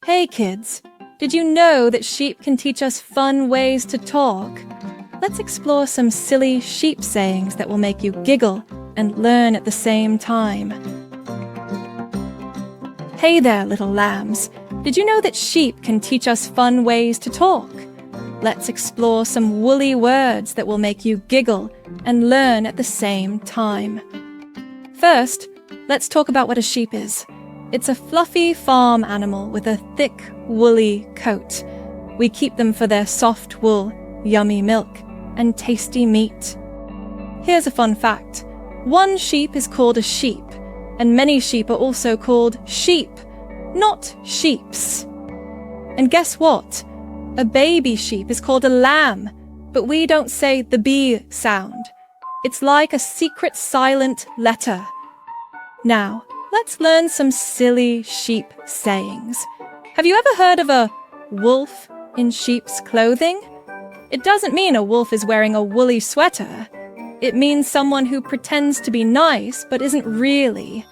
Hey kids, did you know that sheep can teach us fun ways to talk? Let's explore some silly sheep sayings that will make you giggle and learn at the same time. Hey there, little lambs. Did you know that sheep can teach us fun ways to talk? Let's explore some woolly words that will make you giggle and learn at the same time. First, let's talk about what a sheep is. It's a fluffy farm animal with a thick, woolly coat. We keep them for their soft wool, yummy milk, and tasty meat. Here's a fun fact. One sheep is called a sheep, and many sheep are also called sheep, not sheeps. And guess what? A baby sheep is called a lamb, but we don't say the B sound. It's like a secret silent letter. Now, let's learn some silly sheep sayings. Have you ever heard of a wolf in sheep's clothing? It doesn't mean a wolf is wearing a woolly sweater. It means someone who pretends to be nice but isn't really.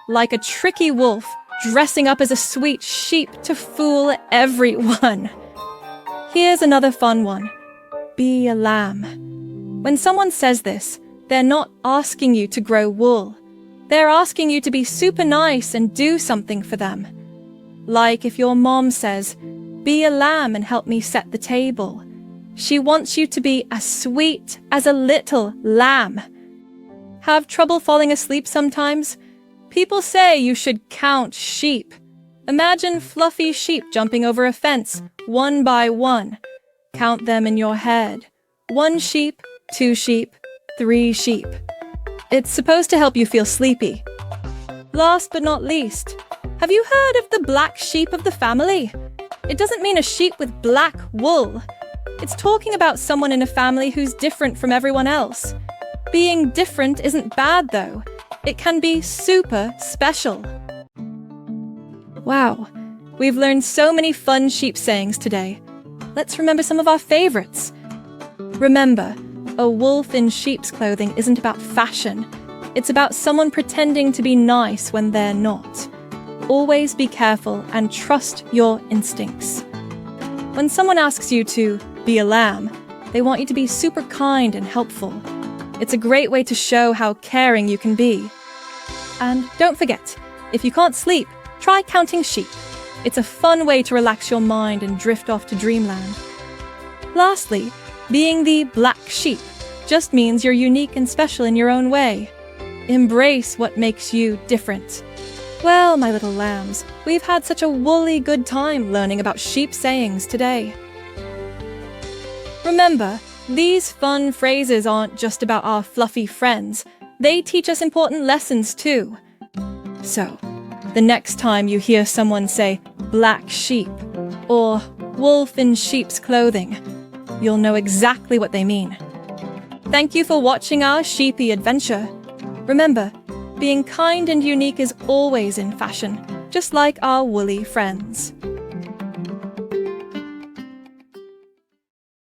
Like a tricky wolf dressing up as a sweet sheep to fool everyone. Here's another fun one. Be a lamb. When someone says this, they're not asking you to grow wool. They're asking you to be super nice and do something for them. Like if your mom says, "Be a lamb and help me set the table." She wants you to be as sweet as a little lamb. Have trouble falling asleep sometimes? People say you should count sheep. Imagine fluffy sheep jumping over a fence, one by one. Count them in your head. 1 sheep, 2 sheep, 3 sheep. It's supposed to help you feel sleepy. Last but not least, have you heard of the black sheep of the family? It doesn't mean a sheep with black wool. It's talking about someone in a family who's different from everyone else. Being different isn't bad, though. It can be super special. Wow, we've learned so many fun sheep sayings today. Let's remember some of our favorites. Remember, a wolf in sheep's clothing isn't about fashion. It's about someone pretending to be nice when they're not. Always be careful and trust your instincts. When someone asks you to be a lamb, they want you to be super kind and helpful. It's a great way to show how caring you can be. And don't forget, if you can't sleep, try counting sheep. It's a fun way to relax your mind and drift off to dreamland. Lastly, being the black sheep just means you're unique and special in your own way. Embrace what makes you different. Well, my little lambs, we've had such a woolly good time learning about sheep sayings today. Remember, these fun phrases aren't just about our fluffy friends. They teach us important lessons too. So, the next time you hear someone say black sheep or wolf in sheep's clothing, you'll know exactly what they mean. Thank you for watching our sheepy adventure. Remember, being kind and unique is always in fashion, just like our woolly friends.